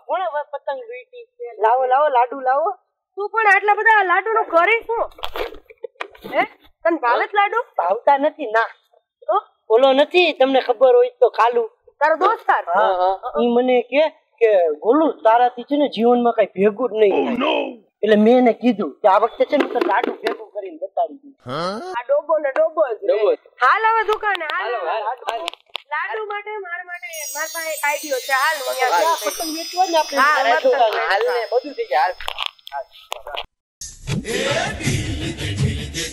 કોણે પતંગ વીટી લાવો લાવો લાડુ લાવો તું પણ આટલા બધા લાડુ નું કરે શું હે તને ભાવે લાડુ ભાવતા નથી ના તો ઓલો નથી તમને ખબર હોય તો કાલુ તારો દોસ્તાર ઈ મને કે ગોલુ તારાથી છે ને જીવનમાં કઈ ભેગું જ નહીં એટલે મેં એને કીધું કે આ વખતે છે ને તો લાડુ ભેગું કરીને બતાડી દઉં આ ડોબો ને ડોબો હાલ હવે દુકાને હાલ લાડુ માટે મારા પાસે એક આઈડિયો છે હાલ અહીંયા પતંગ વેચવા ને આપણે હાલ ને બધું થઈ જાય हाल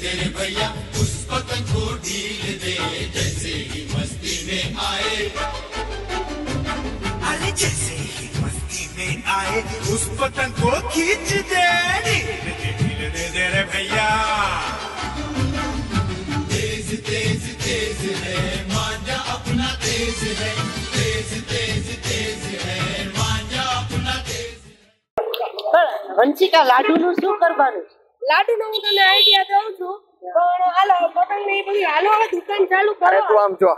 तेरे भैया उस पतंग को ढील दे जैसे ही मस्ती में आए अरे जैसे ही मस्ती में आए उस पतंग को खींच दे ढील दे रे भैया तेज तेज तेज है मांझा अपना तेज है तेज तेज तेज है मांझा अपना तेज વંશિકા લાડુ નું શું કરવાનું લાડુ નો હું તને આઈડિયા દઉં છું પણ હાલો પતંગ ની બધી હાલો હવે દુકાન ચાલુ કરો અરે તું આમ જો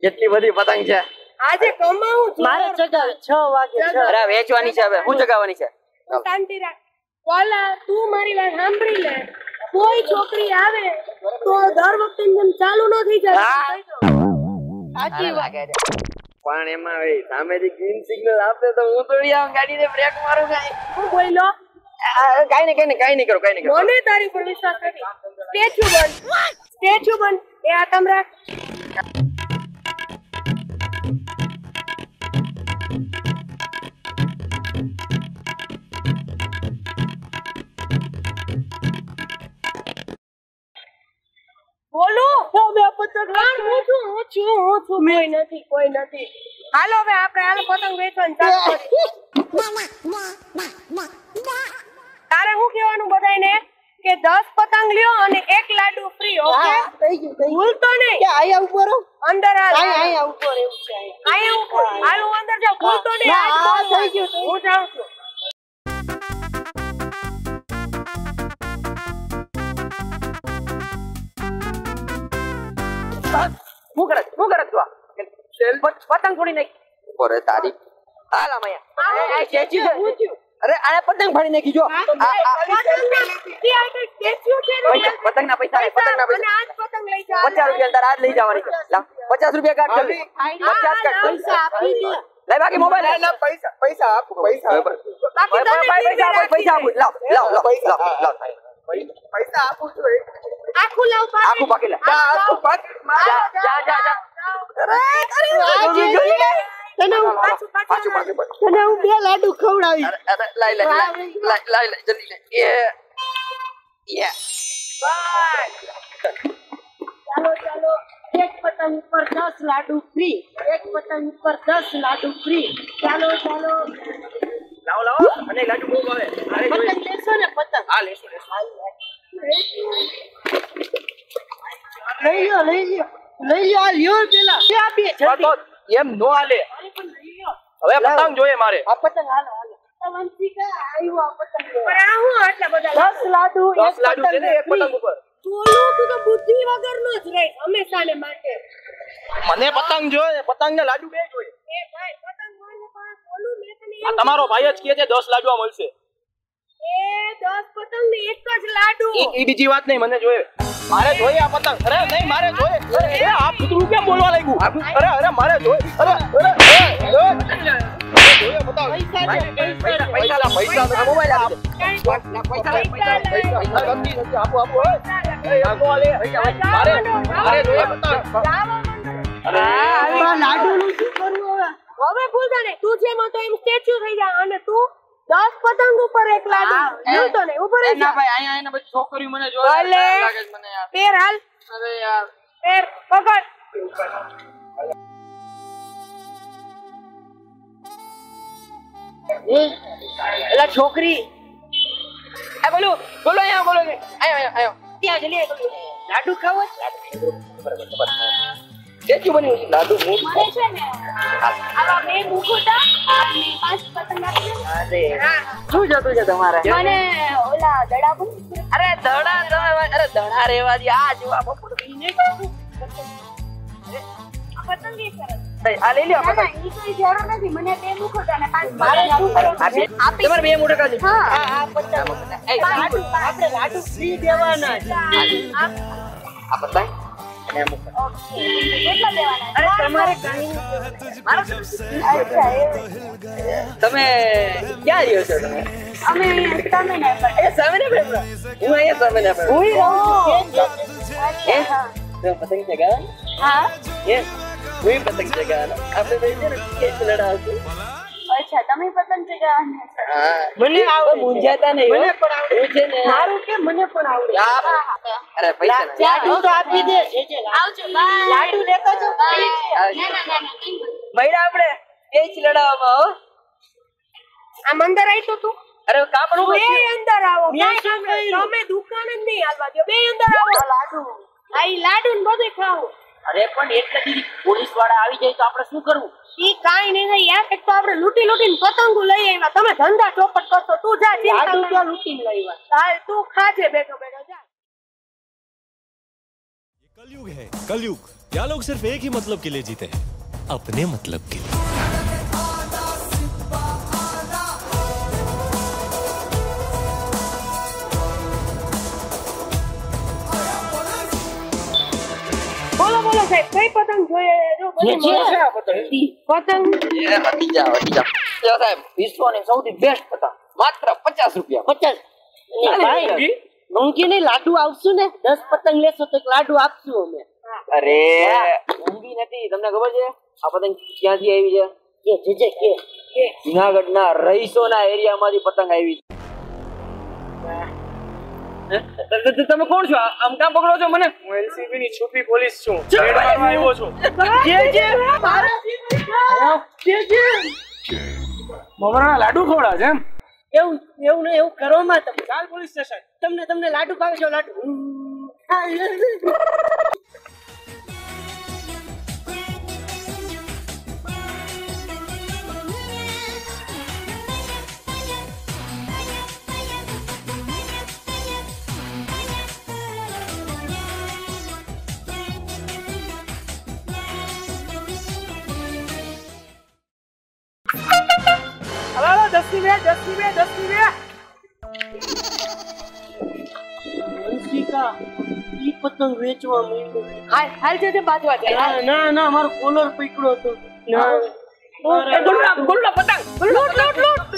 કેટલી બધી પતંગ છે આજે કમાવું છું મારે જગાવે 6 વાગે અરે વેચવાની છે હવે હું જગાવવાની છે શાંતિ રાખ કોલા તું મારી વાત સાંભળી લે કોઈ છોકરી આવે તો દર વખતે જેમ ચાલુ ન થઈ જાય સાચી વાત પણ એમાં ભાઈ સામેથી ગ્રીન સિગ્નલ આપે તો હું થોડી આમ ગાડીને બ્રેક મારું કાઈ હું બોલ્યો કાઈ નહીં કરો મને તારી પર વિશ્વાસ નથી સ્ટેચ્યુ બન એ આ કમરા બોલો મેં પતંગ હું છું કોઈ નથી હાલો હવે આપણે હાલો પતંગ વેચવાનું ચાલુ કરીએ તારે શું કહેવાનું બધાયને કે 10 પતંગ લ્યો અને 1 લાડુ ફ્રી ઓકે થઈ ગયું ભૂલતો નહીં કે આયા ઉપર અંદર આયા ઉપર એવું છે આયા ઉપર હાલો અંદર જાવ ભૂલતો નહીં થઈ ગયું હું જાઉં છું હું કરે તું પતંગ થોડી નહીં ઓરે તારી આલા મયા અરે આને પતંગ ફાડી નાખી જો પતંગના પૈસા અને આજ પતંગ લઈ જા 50 રૂપિયા અંદર આજ લઈ જવાની છે લાવ 50 રૂપિયા કાઢ જલ્દી 50 કાઢ પૈસા આપી દે લે બાકી મોબાઈલ લે પૈસા આપો પૈસા આપો લાવ પૈસા આપું છું આખું લાવ આખું પાકી લે આખું પાકી જા તને હું બે લાડુ ખવડાવી લાઈ જલ્દી લે ચાલો એક પતંગ ઉપર 10 લાડુ ફ્રી એક પતંગ ઉપર 10 લાડુ ફ્રી ચાલો લાવો અને લાડુ બહુ આવે પતંગ લેશો ને પતંગ હા લેશું લઈ લ્યો આ લ્યો પેલા કે આપીએ જલ્દી એમ નો હાલે હવે પતંગ જોઈએ મારે આ પતંગ હાલો વંશિકા આવ્યો આ પતંગ પણ આ હું આટલા બધા 10 લાડુ છે ને એક પતંગ ઉપર બોલું તું તો બુદ્ધિ વગરનો જ રહે હંમેશાને માટે મને પતંગ જોઈએ પતંગ ને લાડુ બે જોઈએ એ ભાઈ પતંગ મને પણ બોલું મેં તને આ તમારો ભાઈ જ કહે છે 10 લાડુ મળશે એ 10 પતંગ ને એક જ લાડુ ઈ બીજી વાત નહીં મને જોઈએ મારે જોઈએ આ પતંગ અરે નહીં મારે જોઈએ અરે આ કૂતરું કેમ બોલવા લાગ્યું અરે મારે જોઈએ અરે પૈસા મોબાઈલ આપો લાડુ નું શું કરવું હવે ભૂલતો નહીં તું જેમ હતો એમ સ્ટેચ્યુ થઈ જા અને તું 10 પતંગ ઉપર એક લાડુ ભૂલતો નહીં ઉપર ના ભાઈ અહીંયા બધી છોકરીઓ મને જોવે લાગે છે મને યાર પેર હાલ અરે યાર પેર પકડ એલા છોકરી આ બોલો અહીંયા ત્યાં જલ્દી લાડુ ખાવો સ્ટેચ્યુ બન્યું છે લાડુ મને છે ને આવા બે મુકુટા અને 5 પતંગ આપી દે હા શું જતું છે તમારે મને ઓલા દડા બન અરે દડા રેવા દે આ જોવા બપોર બીને પતંગ એ સરસ આ લઈ લ્યો ના, ઈ કોઈ જરૂર નથી. મને બે મૂકો તો અને પાંચ મારે શું કરવાનું? આપી. તમારે બે મોટા કાઢી હા. આ પતંગ એ લાડુ આપણે લાડુ ફ્રી દેવાના છે. આ પતંગ અને અમુક ઓકે. કેટલા દેવાના? અરે તમારે કાંઈ નહીં. અચ્છા, એવું. તમે ક્યાં રહ્યો છો તમે અમે અહીંયા સામેના પર. એ સામે ને બેઠા હું અહીંયા સામે ને બેઠો ઓય, કેમ છે? અચ્છા, હા. તમે પતંગ ચગાવવા હા. એ હું પતંગ ચગાવવાનો આપણે બે જણ કેસ લડાવશું અચ્છા, તમે પતંગ ચગાવવાના છો. હા મને આવડે છે. મૂંઝાતા નહીં મને પણ આવડે. હું છે ને મારું કે મને પણ આવડે. અરે પૈસા ના લાડુ તો આપી દે જે આવજો, બાય. લાડુ લેતા જાઓ. બાય. ના. મહિલા આપણે કેસ લડાવવામાં હો આમ અંદર આવી તો તું અરે કાપડું બે અંદર આવો. મેં કાંઈ શું કામ કર્યું? તમે દુકાન જ નહીં હાલવા દો. બે અંદર આવો. લાડુ. આ ઈ લાડુ ને બધું ખાવું. અરે પણ એટલે દીદી પોલીસ વાળા આવી જાય તો આપણે શું કરવું? ઈ કાંઈ નહીં થાય. યાર, એક તો આપણે લૂંટી લૂંટીને પતંગો લઈ આવ્યા. તમે ધંધા ચોપટ કરશો. તું જા ચિંતા લાડુ કરે. તો લૂંટીને લાવ્યા. હાલ તું ખાજે બેઠો બેઠો જા. कलयुग है कलयुग क्या लोग सिर्फ एक ही मतलब के लिए जीते हैं अपने मतलब के लिए બોલો બોલો સાહેબ, કઈ પતંગ જોઈએ? જો બધી જે મળે. છે આ પતંગ. પતંગ એ વધી જાવ જો સાહેબ વિશ્વની સૌથી બેસ્ટ પતંગ માત્ર 50 રૂપિયા 50. ભાઈ મોંઘી નહીં, લાડુ આપશું ને. 10 પતંગ લેશો તો એક લાડુ આપશું અમે. અરે ઊંઘી નથી તમને ખબર છે આ પતંગ ક્યાંથી આવી છે કે જુનાગઢના રહીશોના એરિયામાંથી પતંગ આવી છે તમે કોણ છો આમ કામ પકડો છો મને હું એલસીબી ની છુપી પોલીસ છું રેડ મારવા આવ્યો છું મમરાના લાડુ ખવડા છે એમ એવું નહીં, એવું કરવામાં તમે ચાલ પોલીસ સ્ટેશન તમને લાડુ ભાવે છે લાડુ. હાલો 10 ની બે હંસિકા, ઈ પતંગ વેચવા માંડ્યો. હાલ જજે બાજવા જાય. ના મારો કોલર પકડ્યો હતો. ના ગુલ્લા પતંગ લૂંટ